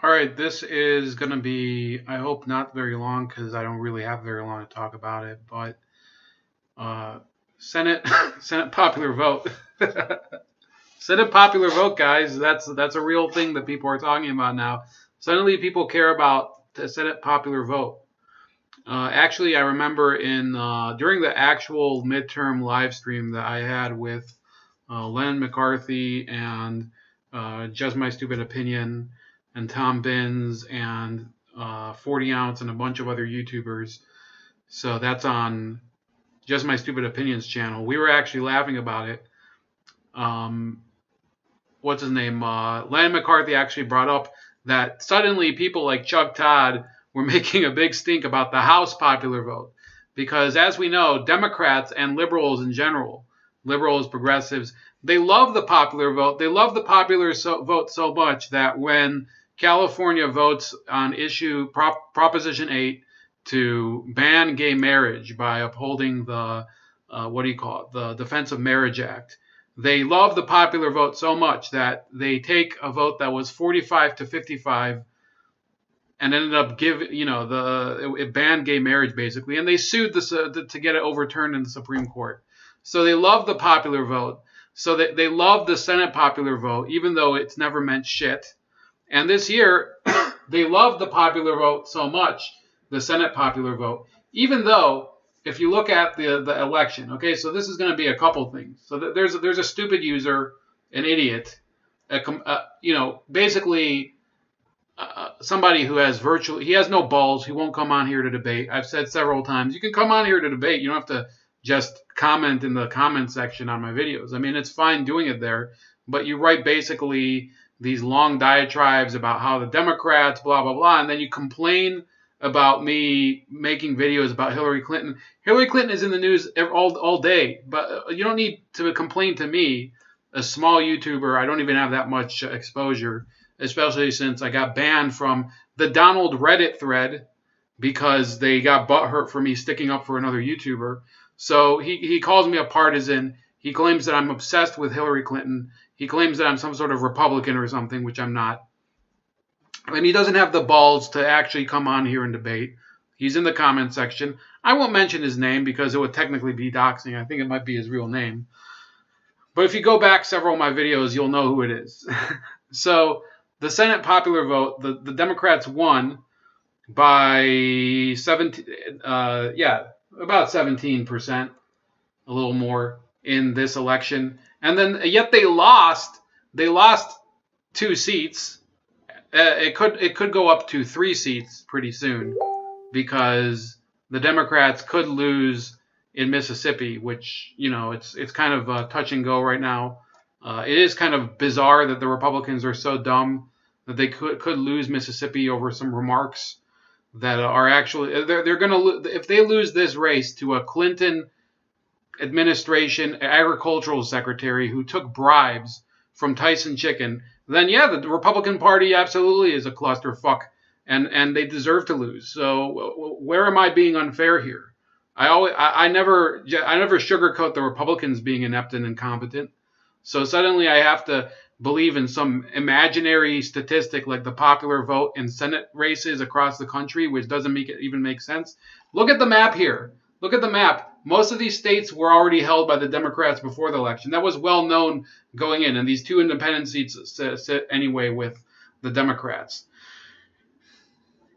All right, this is going to be, I hope, not very long because I don't really have very long to talk about it. But Senate Senate popular vote, Senate popular vote, guys. That's a real thing that people are talking about now. Suddenly, people care about the Senate popular vote. Actually, I remember in during the actual midterm live stream that I had with Len McCarthy and Just My Stupid Opinion and Tom Binns and 40 Ounce and a bunch of other YouTubers. So that's on Just My Stupid Opinions channel. We were actually laughing about it. What's his name? Len McCarthy actually brought up that suddenly people like Chuck Todd were making a big stink about the House popular vote. Because as we know, Democrats and liberals in general, liberals, progressives, they love the popular vote. They love the popular vote so much that when California votes on Proposition 8 to ban gay marriage by upholding the, the Defense of Marriage Act, they love the popular vote so much that they take a vote that was 45 to 55 and ended up it banned gay marriage basically, and they sued to get it overturned in the Supreme Court. So they love the popular vote. So they love the Senate popular vote, even though it's never meant shit. And this year, they love the popular vote so much, the Senate popular vote, even though if you look at the election, okay, so this is going to be a couple things. So there's a stupid user, an idiot, basically somebody who has he has no balls. He won't come on here to debate. I've said several times, you can come on here to debate. You don't have to just comment in the comment section on my videos. I mean, it's fine doing it there, but you write basically these long diatribes about how the Democrats, blah, blah, blah, and then you complain about me making videos about Hillary Clinton. Hillary Clinton is in the news all day, but you don't need to complain to me, a small YouTuber. I don't even have that much exposure, especially since I got banned from the Donald Reddit thread because they got butthurt for me sticking up for another YouTuber. So he calls me a partisan. He claims that I'm obsessed with Hillary Clinton. He claims that I'm some sort of Republican or something, which I'm not. And he doesn't have the balls to actually come on here and debate. He's in the comment section. I won't mention his name because it would technically be doxing. I think it might be his real name. But if you go back several of my videos, you'll know who it is. So the Senate popular vote, the Democrats won by about 17%, a little more in this election. And then yet they lost 2 seats. It could go up to 3 seats pretty soon because the Democrats could lose in Mississippi, which, it's kind of touch and go right now. It is kind of bizarre that the Republicans are so dumb that they could lose Mississippi over some remarks that are actually they're going to, if they lose this race to a Clinton administration agricultural secretary who took bribes from Tyson Chicken, then yeah, the Republican Party absolutely is a clusterfuck, and they deserve to lose. So where am I being unfair here? I never sugarcoat the Republicans being inept and incompetent. So suddenly I have to believe in some imaginary statistic like the popular vote in Senate races across the country, which doesn't even make sense. Look at the map here. Look at the map. Most of these states were already held by the Democrats before the election. That was well known going in, and these 2 independent seats sit anyway with the Democrats.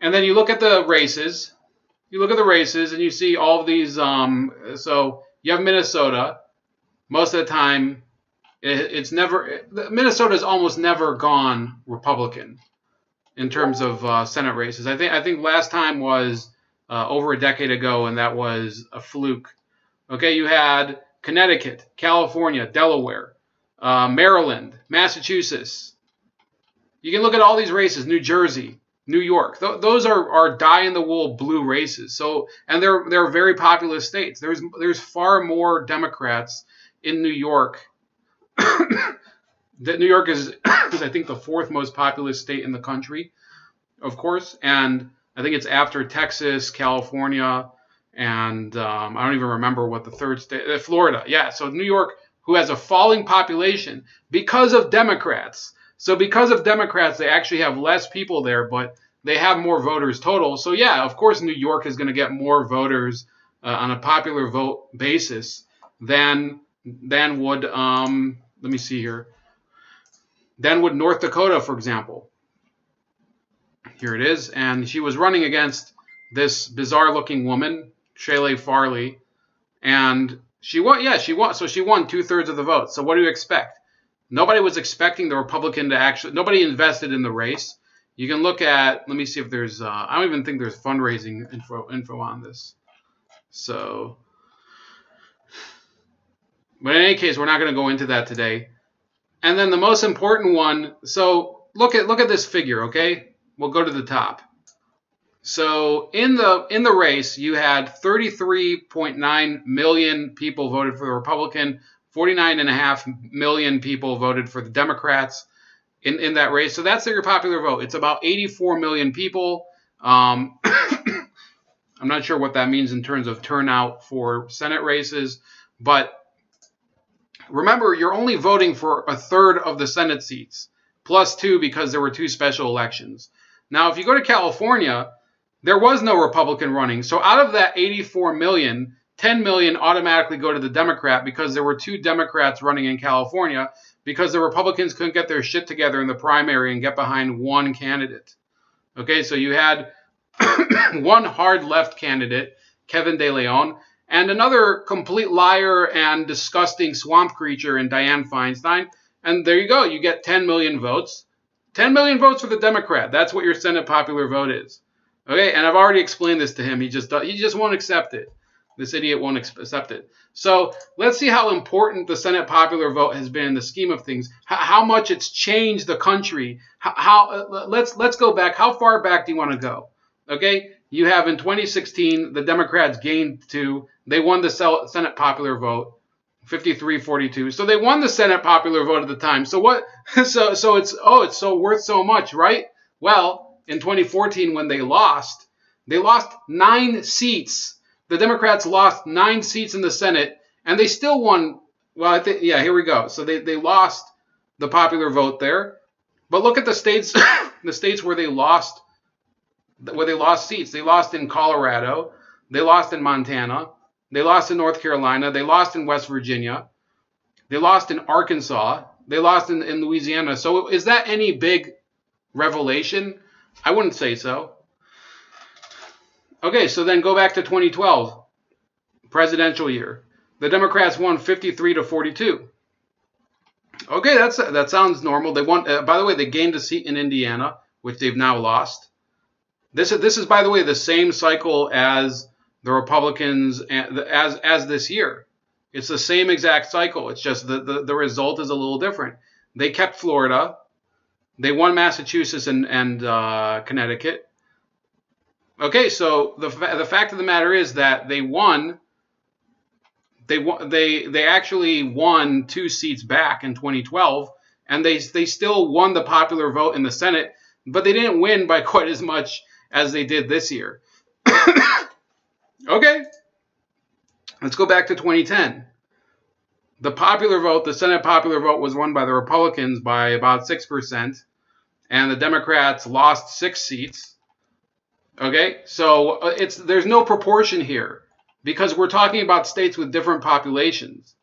And then you look at the races. You look at the races, and you see all of these. So you have Minnesota. Most of the time, Minnesota's almost never gone Republican in terms of Senate races. I think last time was over a decade ago, and that was a fluke. Okay, you had Connecticut, California, Delaware, Maryland, Massachusetts. You can look at all these races, New Jersey, New York. Those are die-in-the-wool blue races. So, and they're very populous states. There's far more Democrats in New York. That New York is I think the 4th most populous state in the country, of course, and I think it's after Texas, California, and I don't even remember what the 3rd state, Florida. Yeah, so New York, who has a falling population because of Democrats. So because of Democrats, they actually have less people there, but they have more voters total. So yeah, of course, New York is going to get more voters on a popular vote basis than would let me see here. Than would North Dakota, for example. Here it is, and she was running against this bizarre-looking woman, Shelley Farley, and she won. Yeah, she won. So she won 2/3 of the vote. So what do you expect? Nobody was expecting the Republican to actually. Nobody invested in the race. You can look at. Let me see if there's. I don't even think there's fundraising info on this. So, but in any case, we're not going to go into that today. And then the most important one. So look at this figure. Okay, we'll go to the top. So in the race, you had 33.9 million people voted for the Republican, 49.5 million people voted for the Democrats in that race. So that's your popular vote. It's about 84 million people. I'm not sure what that means in terms of turnout for Senate races, but remember, you're only voting for 1/3 of the Senate seats, plus 2 because there were 2 special elections. Now, if you go to California, there was no Republican running. So out of that 84 million, 10 million automatically go to the Democrat because there were 2 Democrats running in California because the Republicans couldn't get their shit together in the primary and get behind one candidate. Okay, so you had one hard left candidate, Kevin De Leon, and another complete liar and disgusting swamp creature in Dianne Feinstein. And there you go. You get 10 million votes. 10 million votes for the Democrat. That's what your Senate popular vote is. Okay, and I've already explained this to him. He just won't accept it. This idiot won't accept it. So let's see how important the Senate popular vote has been in the scheme of things. How much it's changed the country. Let's go back. How far back do you want to go? Okay, you have in 2016 the Democrats gained 2. They won the Senate popular vote, 53-42. So they won the Senate popular vote at the time. So what? So it's so worth so much, right? Well, in 2014 when they lost 9 seats. The Democrats lost 9 seats in the Senate, and they still won. Well, I think, yeah, here we go. So they lost the popular vote there. But look at the states, the states where they lost seats. They lost in Colorado. They lost in Montana. They lost in North Carolina. They lost in West Virginia. They lost in Arkansas. They lost in Louisiana. So is that any big revelation? I wouldn't say so. Okay, so then go back to 2012, presidential year. The Democrats won 53-42. Okay, that sounds normal. They won. By the way, they gained a seat in Indiana, which they've now lost. This is, by the way, the same cycle as the Republicans as this year. It's the same exact cycle. It's just the result is a little different. They kept Florida. They won Massachusetts and Connecticut. Okay, so the fact of the matter is that they won. They actually won 2 seats back in 2012, and they still won the popular vote in the Senate, but they didn't win by quite as much as they did this year. Okay, let's go back to 2010. The popular vote, the Senate popular vote, was won by the Republicans by about 6%, and the Democrats lost 6 seats. Okay, so there's no proportion here because we're talking about states with different populations.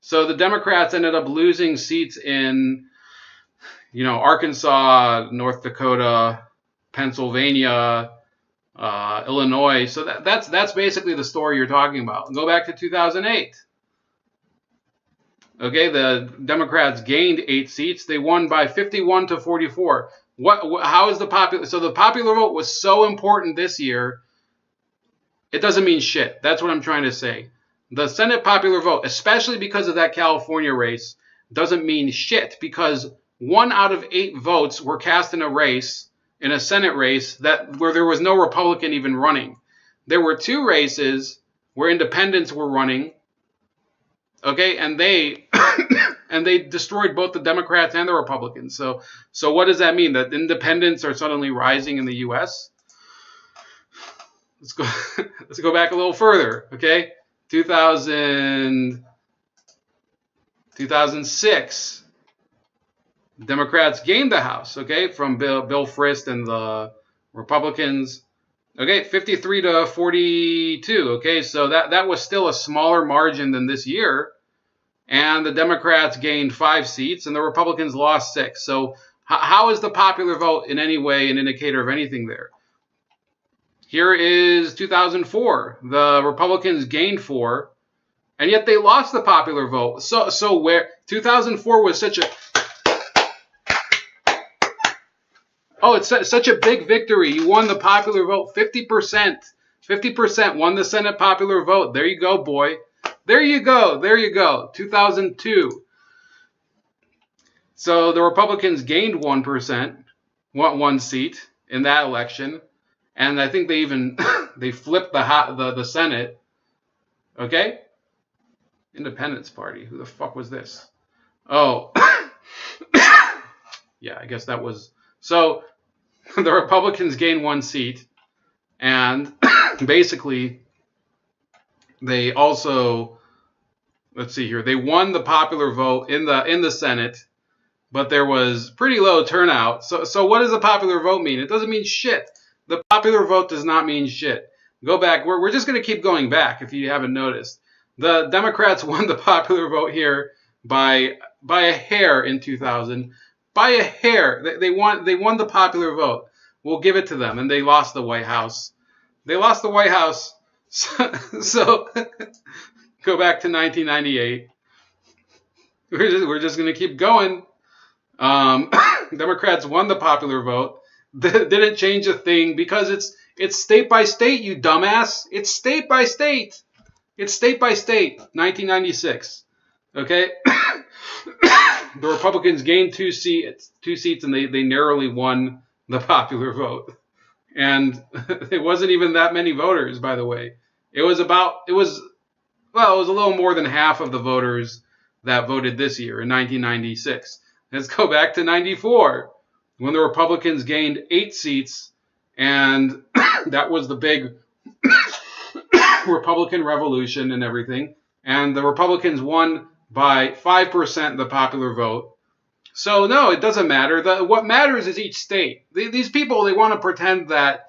So the Democrats ended up losing seats in, Arkansas, North Dakota, Pennsylvania, Illinois. So that's basically the story you're talking about. Go back to 2008. Okay, the Democrats gained 8 seats. They won by 51-44. How is the popular? So the popular vote was so important this year. It doesn't mean shit. That's what I'm trying to say. The Senate popular vote, especially because of that California race, doesn't mean shit because 1 out of 8 votes were cast in a Senate race where there was no Republican even running. There were 2 races where independents were running. Okay, and they destroyed both the Democrats and the Republicans. So what does that mean? That independents are suddenly rising in the U.S.? Let's go back a little further. Okay, 2006. Democrats gained the House, okay, from Bill Frist and the Republicans. Okay, 53 to 42. Okay, so that was still a smaller margin than this year. And the Democrats gained 5 seats and the Republicans lost 6. So how is the popular vote in any way an indicator of anything there? Here is 2004. The Republicans gained 4, and yet they lost the popular vote. So where 2004 was such a it's such a big victory. You won the popular vote, 50%. 50% won the Senate popular vote. There you go, boy. There you go. There you go. 2002. So the Republicans gained 1%, one seat in that election, and I think they even they flipped the Senate. Okay? Independence Party. Who the fuck was this? Oh. Yeah, I guess that was... So the Republicans gained 1 seat, and basically they also, let's see here, they won the popular vote in the Senate, but there was pretty low turnout. So what does the popular vote mean? It doesn't mean shit. The popular vote does not mean shit. Go back. We're just going to keep going back if you haven't noticed. The Democrats won the popular vote here by a hair in 2000. By a hair. They won the popular vote. We'll give it to them. And they lost the White House. They lost the White House. So go back to 1998. We're just going to keep going. Democrats won the popular vote. Didn't change a thing because it's state by state, you dumbass. It's state by state. It's state by state. 1996. Okay? The Republicans gained 2 seats, and they narrowly won the popular vote. And it wasn't even that many voters, by the way. It was a little more than half of the voters that voted this year in 1996. Let's go back to 94, when the Republicans gained 8 seats, and that was the big Republican revolution and everything. And the Republicans won by 5% the popular vote. So no, it doesn't matter. What matters is each state. These people, they want to pretend that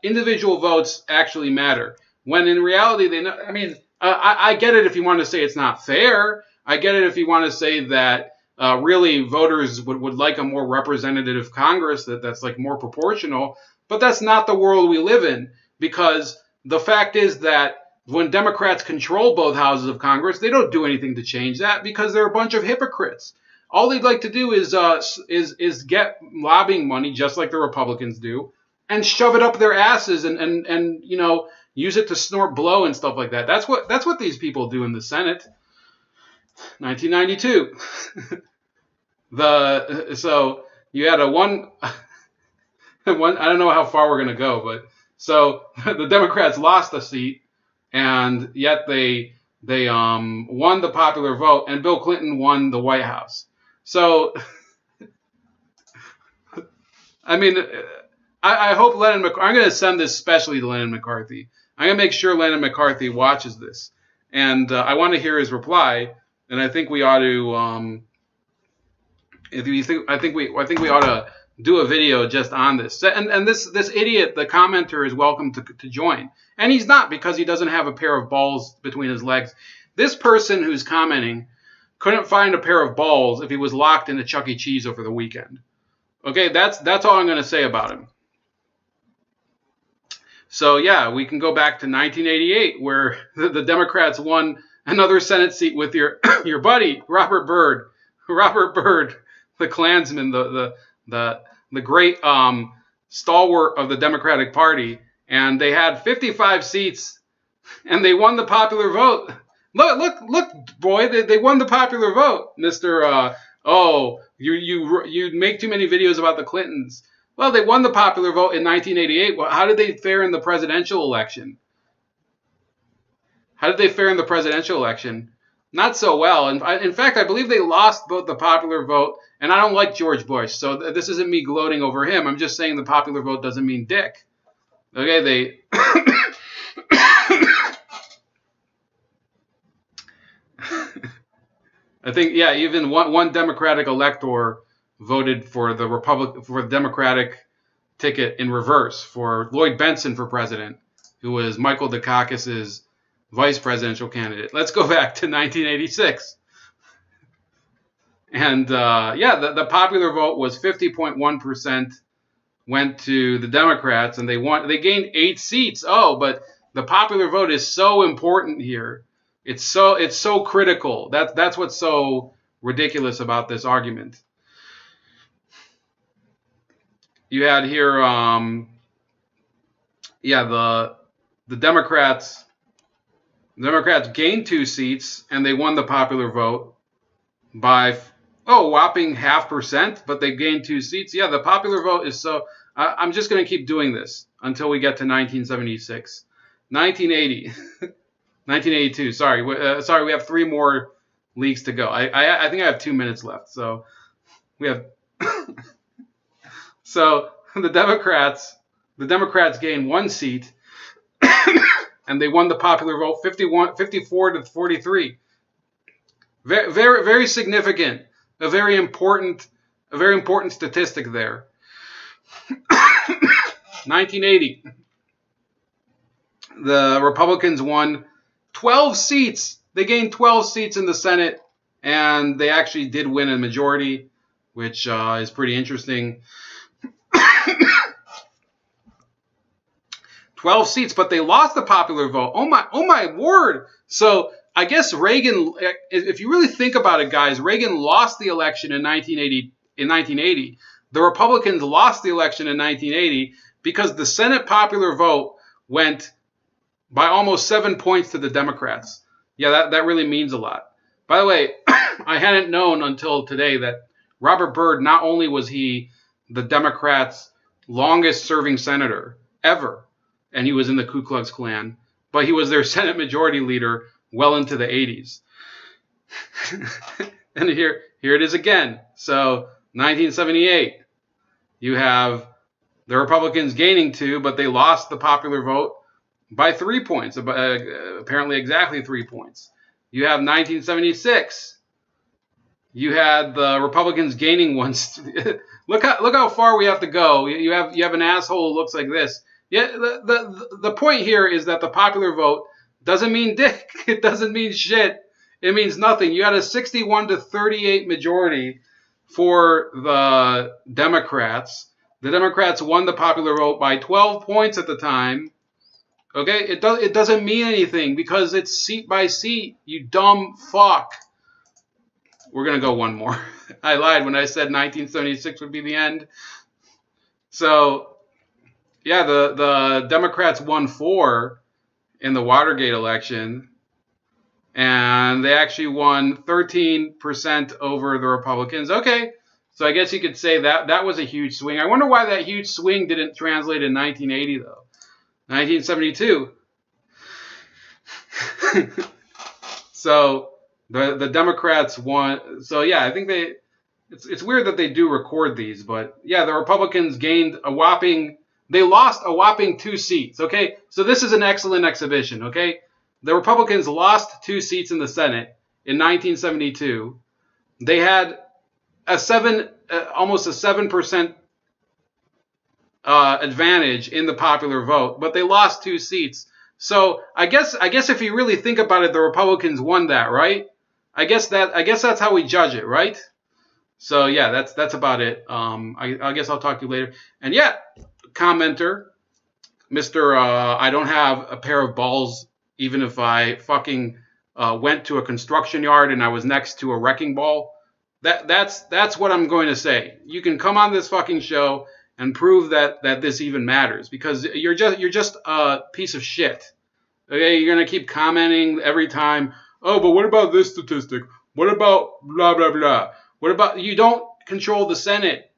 individual votes actually matter, when in reality they know. I mean, I get it if you want to say it's not fair. I get it if you want to say that really voters would like a more representative Congress that's like more proportional. But that's not the world we live in, because the fact is that when Democrats control both houses of Congress, they don't do anything to change that because they're a bunch of hypocrites. All they'd like to do is get lobbying money, just like the Republicans do, and shove it up their asses and you know, use it to snort blow and stuff like that. That's what these people do in the Senate. 1992. So you had a one. I don't know how far we're gonna go, but so the Democrats lost a seat, and yet they won the popular vote, and Bill Clinton won the White House. So, I mean, I hope Lennon McCarthy, I'm going to send this specially to Lennon McCarthy. I'm going to make sure Lennon McCarthy watches this. And I want to hear his reply. And I think we ought to, I think we ought to do a video just on this. And this idiot, the commenter, is welcome to join. And he's not, because he doesn't have a pair of balls between his legs. This person who's commenting couldn't find a pair of balls if he was locked in a Chuck E. Cheese over the weekend. Okay, that's all I'm going to say about him. So yeah, we can go back to 1988, where the Democrats won another Senate seat with your buddy Robert Byrd, the Klansman, the great stalwart of the Democratic Party, and they had 55 seats, and they won the popular vote. Look, boy, they won the popular vote, Mr. You make too many videos about the Clintons. Well, they won the popular vote in 1988. Well, how did they fare in the presidential election? How did they fare in the presidential election? Not so well. In fact, I believe they lost both the popular vote, and I don't like George Bush, so this isn't me gloating over him. I'm just saying the popular vote doesn't mean dick. Okay, they... I think, yeah, even one Democratic elector voted for the Democratic ticket in reverse for Lloyd Bentsen for president, who was Michael Dukakis's vice presidential candidate. Let's go back to 1986. And the popular vote was 50.1% went to the Democrats, and they gained 8 seats. Oh, but the popular vote is so important here. It's so critical. That's what's so ridiculous about this argument. You had here, the Democrats gained 2 seats, and they won the popular vote by whopping 0.5%, but they gained 2 seats. Yeah, the popular vote is so. I'm just going to keep doing this until we get to 1976, 1980, 1982. Sorry, we have 3 more leagues to go. I think I have 2 minutes left. So we have. So the Democrats gained 1 seat, and they won the popular vote 54 to 43. Very, very, very significant. A very important statistic there. 1980. The Republicans won 12 seats. They gained 12 seats in the Senate, and they actually did win a majority, which is pretty interesting. 12 seats, but they lost the popular vote. Oh my word. So I guess Reagan, if you really think about it, guys, Reagan lost the election in 1980. The Republicans lost the election in 1980 because the Senate popular vote went by almost 7 points to the Democrats. Yeah, that really means a lot. By the way, I hadn't known until today that Robert Byrd, not only was he the Democrats' longest serving senator ever, and he was in the Ku Klux Klan, but he was their Senate Majority Leader well into the 80s. And here it is again. So 1978, you have the Republicans gaining 2, but they lost the popular vote by 3 points, apparently exactly 3 points. You have 1976. You had the Republicans gaining 1. Look how far we have to go. You have an asshole who looks like this. Yeah, the point here is that the popular vote doesn't mean dick. It doesn't mean shit. It means nothing. You had a 61 to 38 majority for the Democrats. The Democrats won the popular vote by 12 points at the time. Okay, it doesn't mean anything because it's seat by seat. You dumb fuck. We're gonna go one more. I lied when I said 1976 would be the end. So. Yeah, the Democrats won 4 in the Watergate election, and they actually won 13% over the Republicans. Okay, so I guess you could say that was a huge swing. I wonder why that huge swing didn't translate in 1980, though. 1972. So the Democrats won. So, yeah, I think it's weird that they do record these, but, yeah, the Republicans gained they lost a whopping 2 seats, okay? So this is an excellent exhibition, okay? The Republicans lost 2 seats in the Senate in 1972. They had almost a 7% advantage in the popular vote, but they lost 2 seats. So I guess if you really think about it, the Republicans won that, right? I guess that's how we judge it, right? So yeah, that's about it. I guess I'll talk to you later. And yeah. Commenter, Mr. I don't have a pair of balls even if I fucking went to a construction yard and I was next to a wrecking ball. That's what I'm going to say. You can come on this fucking show and prove that this even matters because you're just a piece of shit. Okay, you're gonna keep commenting every time. Oh, but what about this statistic? What about blah blah blah? What about you don't control the Senate?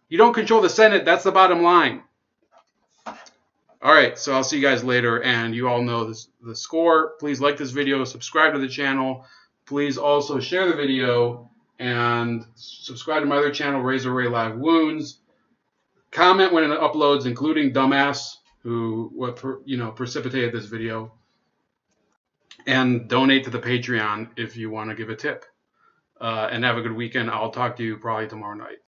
You don't control the Senate. That's the bottom line. All right, so I'll see you guys later, and you all know the score. Please like this video, subscribe to the channel. Please also share the video and subscribe to my other channel, Razor Ray Live Wounds. Comment when it uploads, including dumbass who precipitated this video, and donate to the Patreon if you want to give a tip. and have a good weekend. I'll talk to you probably tomorrow night.